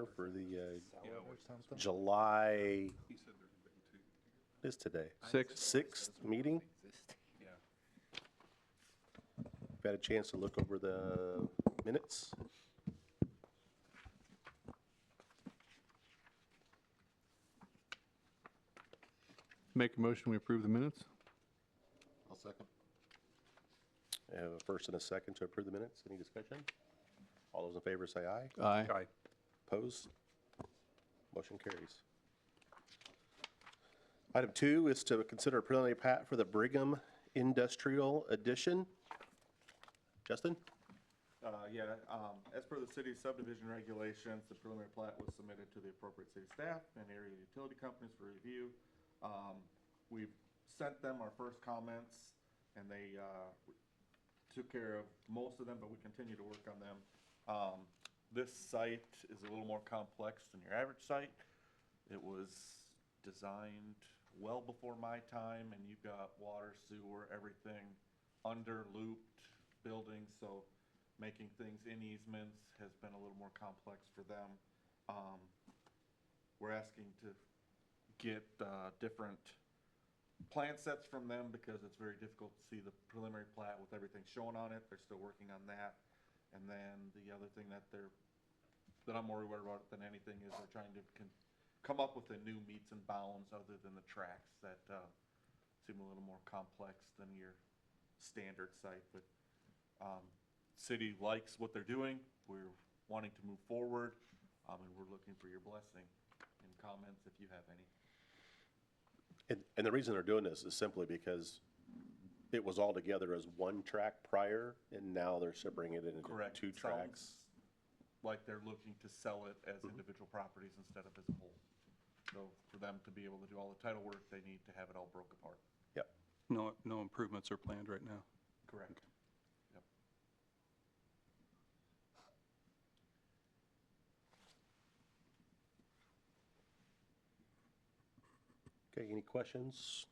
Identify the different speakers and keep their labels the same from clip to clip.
Speaker 1: order for the
Speaker 2: or something.
Speaker 1: July,
Speaker 3: He said there's been two.
Speaker 1: what is today?
Speaker 2: Six.
Speaker 1: 6th meeting.
Speaker 3: Yeah.
Speaker 1: You've had a chance to look over the minutes?
Speaker 2: Make a motion, we approve the minutes?
Speaker 4: I'll second.
Speaker 1: I have a first and a second to approve the minutes. Any discussion? All those in favor say aye.
Speaker 2: Aye.
Speaker 3: Aye.
Speaker 1: Opposed? Motion carries. Item 2 is to consider a preliminary plat for the Brigham Industrial Addition. Justin?
Speaker 4: As per the city's subdivision regulations, the preliminary plat was submitted to the appropriate city staff and area utility companies for review. We've sent them our first comments, and they took care of most of them, but we continue to work on them. This site is a little more complex than your average site. It was designed well before my time, and you've got water, sewer, everything under looped buildings, so making things in easements has been a little more complex for them. We're asking to get different plan sets from them because it's very difficult to see the preliminary plat with everything shown on it. They're still working on that. And then the other thing that I'm more worried about than anything is they're trying to come up with the new meets and bounds other than the tracks that seem a little more complex than your standard site. But city likes what they're doing. We're wanting to move forward, and we're looking for your blessing and comments if you have any.
Speaker 1: And the reason they're doing this is simply because it was all together as one track prior, and now they're separating it into
Speaker 4: Correct.
Speaker 1: two tracks.
Speaker 4: Sounds like they're looking to sell it as individual properties instead of as a whole. So for them to be able to do all the title work, they need to have it all broke apart.
Speaker 1: Yep.
Speaker 3: No improvements are planned right now.
Speaker 4: Correct. Yep.
Speaker 1: Okay, any questions,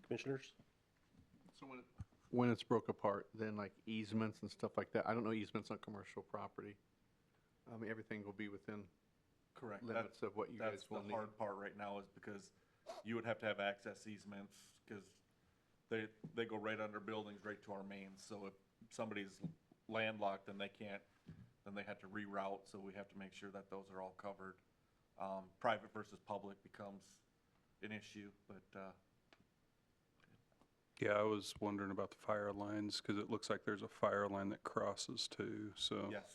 Speaker 1: commissioners?
Speaker 2: So when it's broke apart, then like easements and stuff like that, I don't know easements on commercial property. I mean, everything will be within
Speaker 4: Correct.
Speaker 2: limits of what you guys
Speaker 4: That's
Speaker 2: will
Speaker 4: the
Speaker 2: need.
Speaker 4: hard part right now is because you would have to have access easements because they go right under buildings right to our mains. So if somebody's landlocked, then they can't, then they have to reroute. So we have to make sure that those are all covered. Private versus public becomes an issue, but
Speaker 3: Yeah, I was wondering about the fire lines because it looks like there's a fire line that crosses too. So
Speaker 4: yes,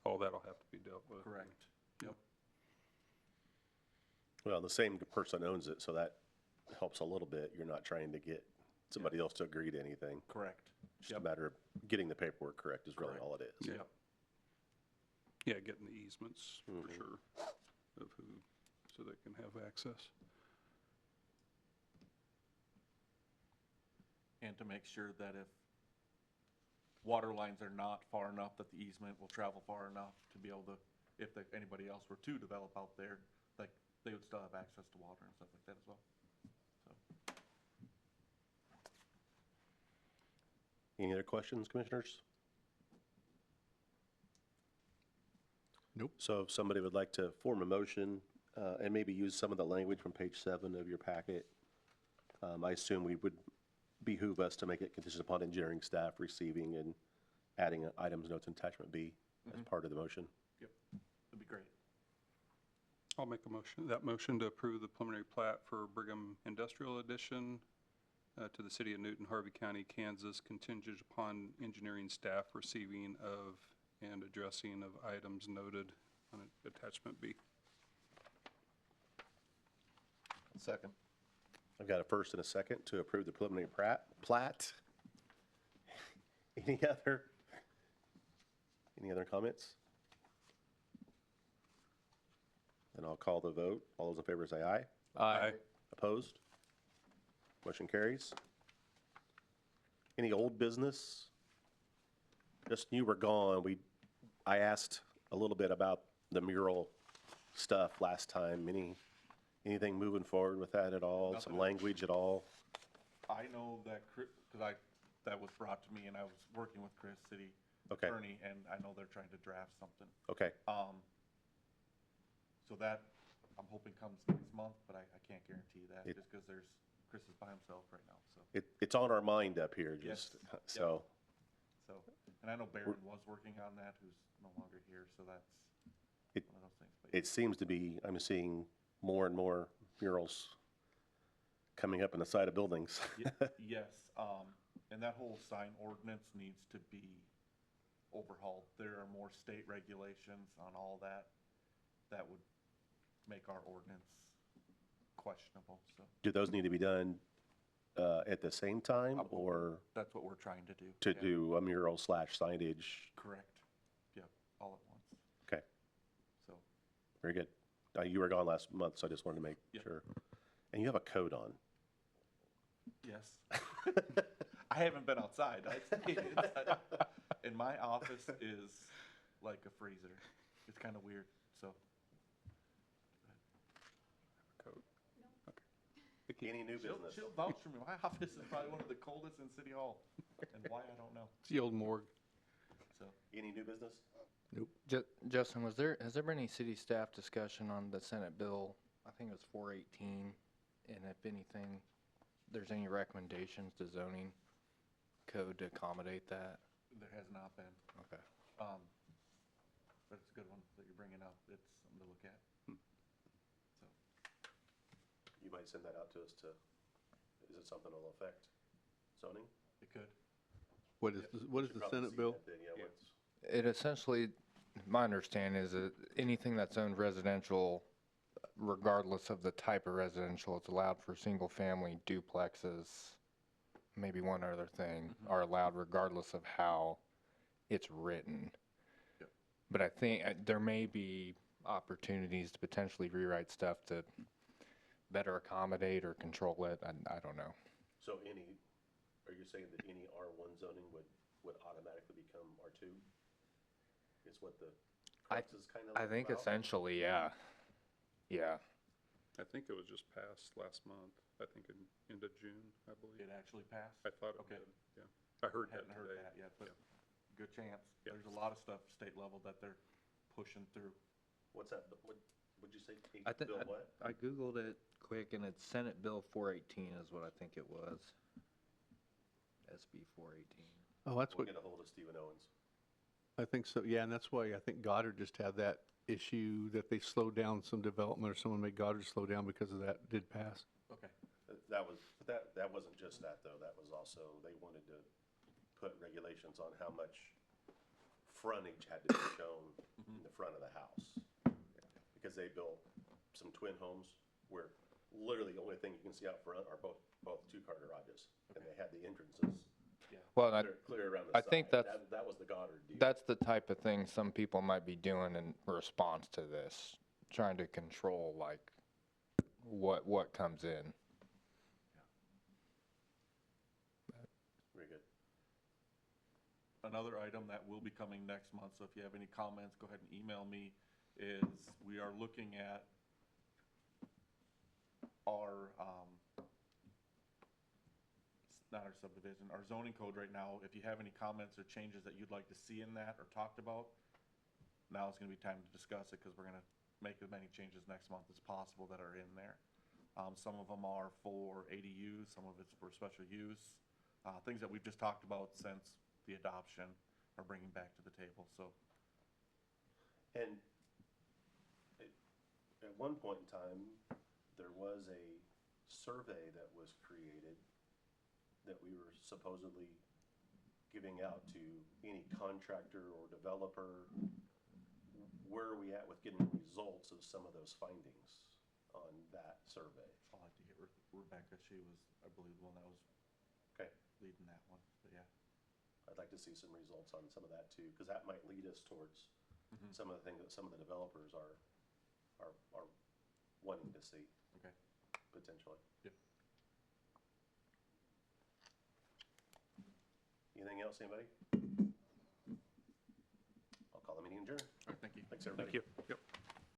Speaker 3: all that'll have to be dealt with.
Speaker 4: correct. Yep.
Speaker 1: Well, the same person owns it, so that helps a little bit. You're not trying to get somebody else to agree to anything.
Speaker 4: Correct.
Speaker 1: Just a matter of getting the paperwork correct is really
Speaker 4: Correct.
Speaker 1: all it is.
Speaker 3: Yeah.
Speaker 4: Yep.
Speaker 3: Yeah, getting the easements for sure of who, so they can have access.
Speaker 4: And to make sure that if water lines are not far enough, that the easement will travel far enough to be able to, if anybody else were to develop out there, like, they would still have access to water and stuff like that as well. So,
Speaker 1: Any other questions, commissioners?
Speaker 2: Nope.
Speaker 1: So if somebody would like to form a motion and maybe use some of the language from page 7 of your packet, I assume we would behoove us to make it contingent upon engineering staff receiving and adding items, notes, and attachment B as part of the motion.
Speaker 4: yep, that'd be great.
Speaker 3: I'll make that motion to approve the preliminary plat for Brigham Industrial Addition to the city of Newton, Harvey County, Kansas, contingent upon engineering staff receiving of and addressing of items noted on attachment B.
Speaker 4: Second.
Speaker 1: I've got a first and a second to approve the preliminary plat. Any other comments? Then I'll call the vote. All those in favor say aye.
Speaker 2: Aye.
Speaker 1: Opposed? Motion carries. Any old business? Just you were gone. I asked a little bit about the mural stuff last time. Anything moving forward with that at all? Some
Speaker 4: Nothing.
Speaker 1: language at all?
Speaker 4: I know that because that was brought to me, and I was working with Chris, city
Speaker 1: Okay.
Speaker 4: attorney, and I know they're trying to draft something.
Speaker 1: Okay.
Speaker 4: So that, I'm hoping comes next month, but I can't guarantee that,
Speaker 1: It-
Speaker 4: just because Chris is by himself right now, so.
Speaker 1: It's on our mind up here,
Speaker 4: Yes.
Speaker 1: just, so,
Speaker 4: So, and I know Barron was working on that, who's no longer here, so that's
Speaker 1: It-
Speaker 4: one of those things. But
Speaker 1: it seems to be, I'm seeing more and more murals coming up in the side of buildings.
Speaker 4: Yes, and that whole sign ordinance needs to be overhauled. There are more state regulations on all that that would make our ordinance questionable, so
Speaker 1: Do those need to be done at the same time, or
Speaker 4: that's what we're trying to do.
Speaker 1: to
Speaker 4: Yeah,
Speaker 1: do a mural slash signage?
Speaker 4: correct. Yep, all at once,
Speaker 1: Okay,
Speaker 4: so.
Speaker 1: very good. You were gone last month, so I just wanted to make
Speaker 4: Yep.
Speaker 1: sure. And you have a coat on.
Speaker 4: Yes. I haven't been outside. I stayed inside. And my office is like a freezer. It's kind of weird, so.
Speaker 3: Code.
Speaker 1: Any new business?
Speaker 4: She'll vouch for me. My office is probably one of the coldest in City Hall. And why, I don't know.
Speaker 2: It's the old morgue.
Speaker 4: So,
Speaker 1: Any new business?
Speaker 5: Justin, has there been any city staff discussion on the Senate bill? I think it was 418, and if anything, there's any recommendations to zoning code to accommodate that?
Speaker 4: there has not been.
Speaker 5: Okay.
Speaker 4: But it's a good one that you're bringing up. It's something to look at. So,
Speaker 1: You might send that out to us is it something that'll affect zoning?
Speaker 4: it could.
Speaker 2: What is
Speaker 1: Should
Speaker 2: the
Speaker 1: probably
Speaker 2: Senate
Speaker 1: see
Speaker 2: bill?
Speaker 1: that then, yeah, what's-
Speaker 5: It essentially, my understanding is that anything that's owned residential, regardless of the type of residential, it's allowed for single-family duplexes, maybe one other thing, are allowed regardless of how it's written.
Speaker 4: Yep.
Speaker 5: But I think there may be opportunities to potentially rewrite stuff to better accommodate or control it. I don't know.
Speaker 1: So are you saying that any R1 zoning would automatically become R2? Is what the crux is kind of
Speaker 5: I think
Speaker 1: about?
Speaker 5: essentially, yeah. Yeah.
Speaker 3: I think it was just passed last month, I think in end of June, I believe.
Speaker 4: It actually passed?
Speaker 3: I thought it
Speaker 4: Okay.
Speaker 3: did, yeah. I heard that
Speaker 4: Hadn't heard
Speaker 3: today.
Speaker 4: that yet, but
Speaker 3: Yeah.
Speaker 4: good chance.
Speaker 3: Yeah.
Speaker 4: There's a lot of stuff state level that they're pushing through.
Speaker 1: What's that, what'd you say?
Speaker 5: I
Speaker 1: Bill what?
Speaker 5: I Googled it quick, and it's Senate Bill 418 is what I think it was. SB 418.
Speaker 2: Oh, that's
Speaker 1: We'll
Speaker 2: what,
Speaker 1: get a hold of Stephen Owens.
Speaker 2: I think so, yeah, and that's why I think Goddard just had that issue that they slowed down some development, or someone made Goddard slow down because of that, did pass.
Speaker 4: Okay.
Speaker 1: That wasn't just that, though. That was also, they wanted to put regulations on how much frontage had to be shown in the front of the house. Because they built some twin homes where literally the only thing you can see out front are both two-car garages. And they had the entrances
Speaker 5: Well,
Speaker 1: clear around the
Speaker 5: I
Speaker 1: side.
Speaker 5: think
Speaker 1: That was the Goddard deal.
Speaker 5: that's the type of thing some people might be doing in response to this, trying to control like what comes in.
Speaker 1: Very good.
Speaker 4: Another item that will be coming next month, so if you have any comments, go ahead and email me, is we are looking at our, not our subdivision, our zoning code right now. If you have any comments or changes that you'd like to see in that or talked about, now is gonna be time to discuss it, because we're gonna make as many changes next month as possible that are in there. Some of them are for ADUs, some of it's for special use, things that we've just talked about since the adoption are bringing back to the table, so.
Speaker 1: And at one point in time, there was a survey that was created that we were supposedly giving out to any contractor or developer. Where are we at with getting results of some of those findings on that survey?
Speaker 4: I'll have to get Rebecca, she was, I believe, the one that was
Speaker 1: Okay,
Speaker 4: leading that one, but yeah.
Speaker 1: I'd like to see some results on some of that too, because that might lead us towards some of the things that some of the developers are wanting to see
Speaker 4: Okay.
Speaker 1: potentially.
Speaker 4: Yep.
Speaker 1: Anything else, anybody? I'll call the meeting adjourned.
Speaker 4: All right, thank you.
Speaker 1: Thanks, everybody.
Speaker 3: Thank you. Yep.